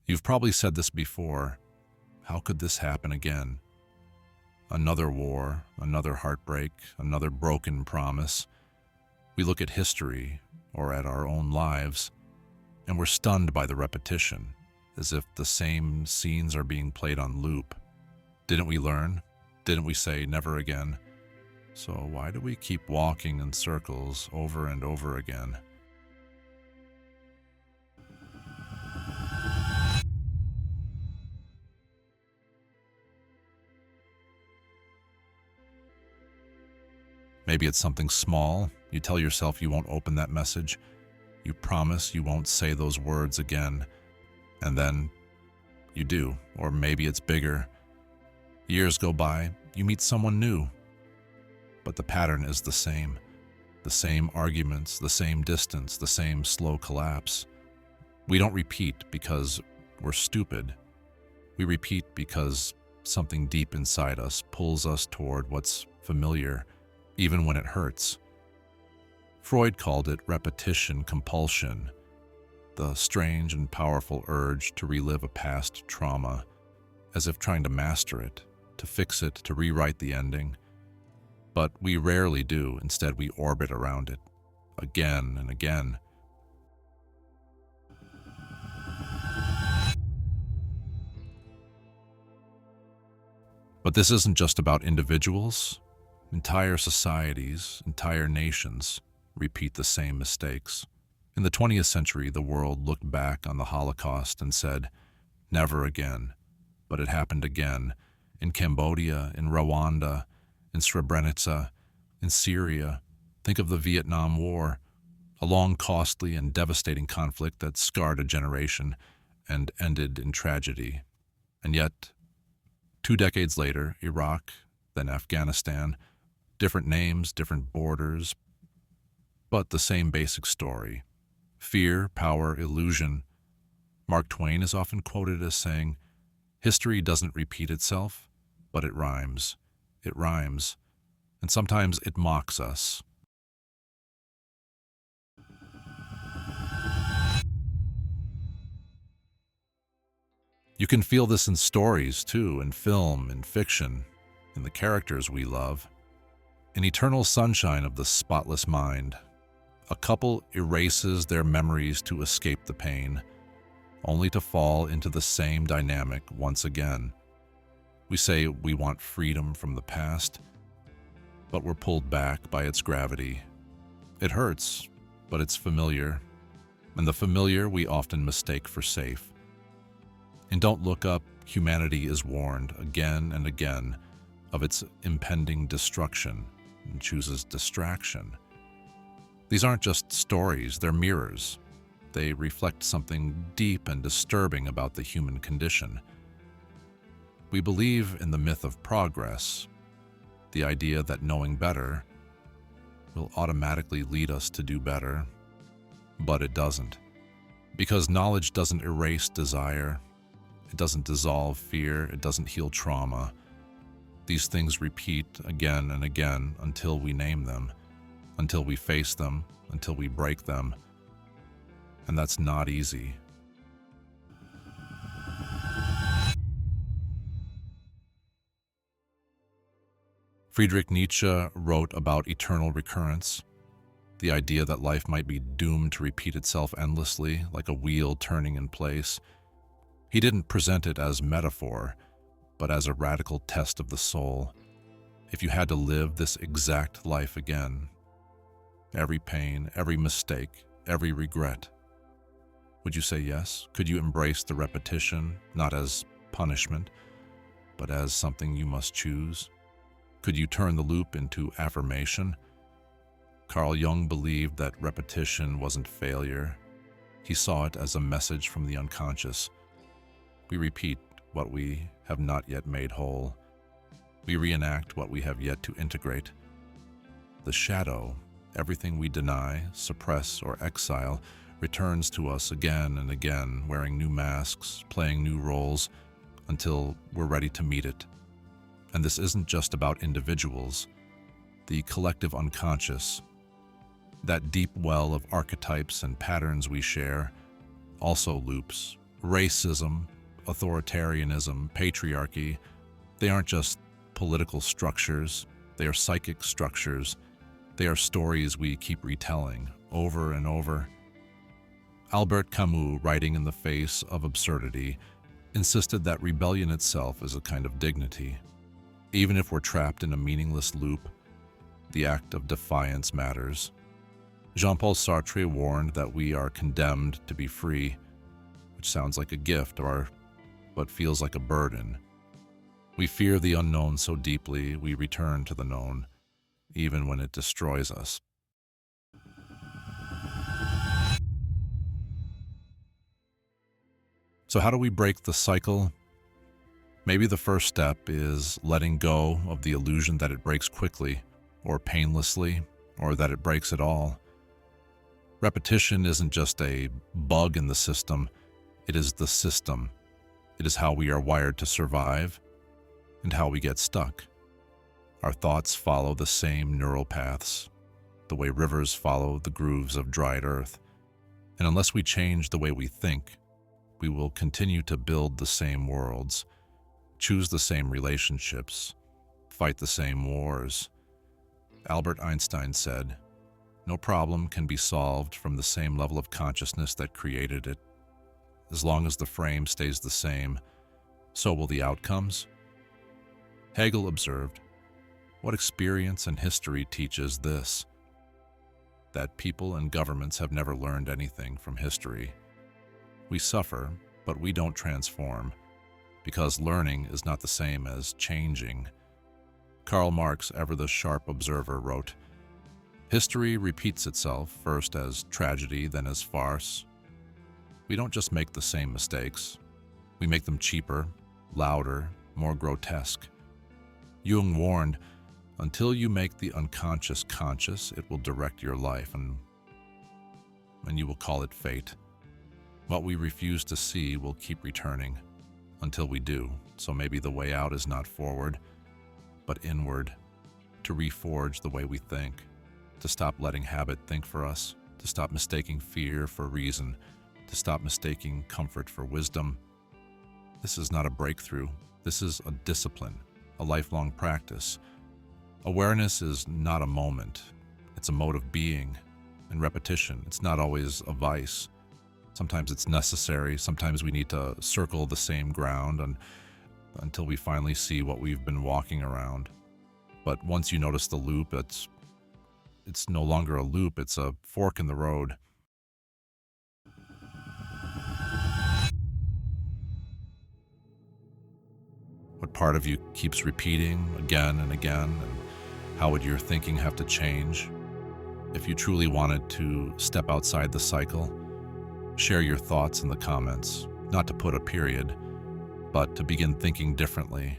You've probably said this before. How could this happen again? Another war, another heartbreak, another broken promise. We look at history, or at our own lives, and we're stunned by the repetition, as if the same scenes are being played on loop. Didn't we learn? Didn't we say never again? So why do we keep walking in circles over and over again? Maybe it's something small. You tell yourself you won't open that message. You promise you won't say those words again. And then you do. Or maybe it's bigger. Years go by, you meet someone new. But the pattern is the same. The same arguments, the same distance, the same slow collapse. We don't repeat because we're stupid. We repeat because something deep inside us pulls us toward what's familiar, even when it hurts. Freud called it repetition compulsion, the strange and powerful urge to relive a past trauma, as if trying to master it, to fix it, to rewrite the ending. But we rarely do. Instead, we orbit around it, again and again. But this isn't just about individuals. Entire societies, entire nations repeat the same mistakes. In the 20th century, the world looked back on the Holocaust and said, never again. But it happened again, in Cambodia, in Rwanda, in Srebrenica, in Syria. Think of the Vietnam War, a long, costly, and devastating conflict that scarred a generation and ended in tragedy. And yet, 2 decades later, Iraq, then Afghanistan, different names, different borders, but the same basic story. Fear, power, illusion. Mark Twain is often quoted as saying, history doesn't repeat itself, but it rhymes. It rhymes, and sometimes it mocks us. You can feel this in stories, too, in film, in fiction, in the characters we love. In Eternal Sunshine of the Spotless Mind, a couple erases their memories to escape the pain, only to fall into the same dynamic once again. We say we want freedom from the past, but we're pulled back by its gravity. It hurts, but it's familiar, and the familiar we often mistake for safe. In Don't Look Up, humanity is warned again and again of its impending destruction and chooses distraction. These aren't just stories, they're mirrors. They reflect something deep and disturbing about the human condition. We believe in the myth of progress, the idea that knowing better will automatically lead us to do better, but it doesn't. Because knowledge doesn't erase desire, it doesn't dissolve fear, it doesn't heal trauma. These things repeat again and again until we name them, until we face them, until we break them. And that's not easy. Friedrich Nietzsche wrote about eternal recurrence, the idea that life might be doomed to repeat itself endlessly, like a wheel turning in place. He didn't present it as metaphor, but as a radical test of the soul. If you had to live this exact life again, every pain, every mistake, every regret, would you say yes? Could you embrace the repetition, not as punishment, but as something you must choose? Could you turn the loop into affirmation? Carl Jung believed that repetition wasn't failure. He saw it as a message from the unconscious. We repeat what we have not yet made whole. We reenact what we have yet to integrate. The shadow, everything we deny, suppress, or exile, returns to us again and again, wearing new masks, playing new roles, until we're ready to meet it. And this isn't just about individuals. The collective unconscious, that deep well of archetypes and patterns we share, also loops, Racism, authoritarianism, patriarchy, they aren't just political structures, they are psychic structures. They are stories we keep retelling over and over. Albert Camus, writing in the face of absurdity, insisted that rebellion itself is a kind of dignity. Even if we're trapped in a meaningless loop, the act of defiance matters. Jean-Paul Sartre warned that we are condemned to be free, which sounds like a gift but feels like a burden. We fear the unknown so deeply we return to the known, even when it destroys us. So how do we break the cycle? Maybe the first step is letting go of the illusion that it breaks quickly, or painlessly, or that it breaks at all. Repetition isn't just a bug in the system, it is the system. It is how we are wired to survive and how we get stuck. Our thoughts follow the same neural paths, the way rivers follow the grooves of dried earth. And unless we change the way we think, we will continue to build the same worlds, choose the same relationships, fight the same wars. Albert Einstein said, "No problem can be solved from the same level of consciousness that created it. As long as the frame stays the same, so will the outcomes." Hegel observed, "What experience and history teaches this? That people and governments have never learned anything from history. We suffer, but we don't transform, because learning is not the same as changing." Karl Marx, ever the sharp observer, wrote, "History repeats itself, first as tragedy, then as farce. We don't just make the same mistakes. We make them cheaper, louder, more grotesque." Jung warned, "Until you make the unconscious conscious, it will direct your life, and you will call it fate. What we refuse to see will keep returning, until we do. So maybe the way out is not forward, but inward, to reforge the way we think, to stop letting habit think for us, to stop mistaking fear for reason, to stop mistaking comfort for wisdom. This is not a breakthrough. This is a discipline, a lifelong practice. Awareness is not a moment. It's a mode of being. And repetition, it's not always a vice. Sometimes it's necessary. Sometimes we need to circle the same ground until we finally see what we've been walking around. But once you notice the loop, it's no longer a loop, it's a fork in the road. What part of you keeps repeating again and again, and how would your thinking have to change? If you truly wanted to step outside the cycle, share your thoughts in the comments, not to put a period, but to begin thinking differently,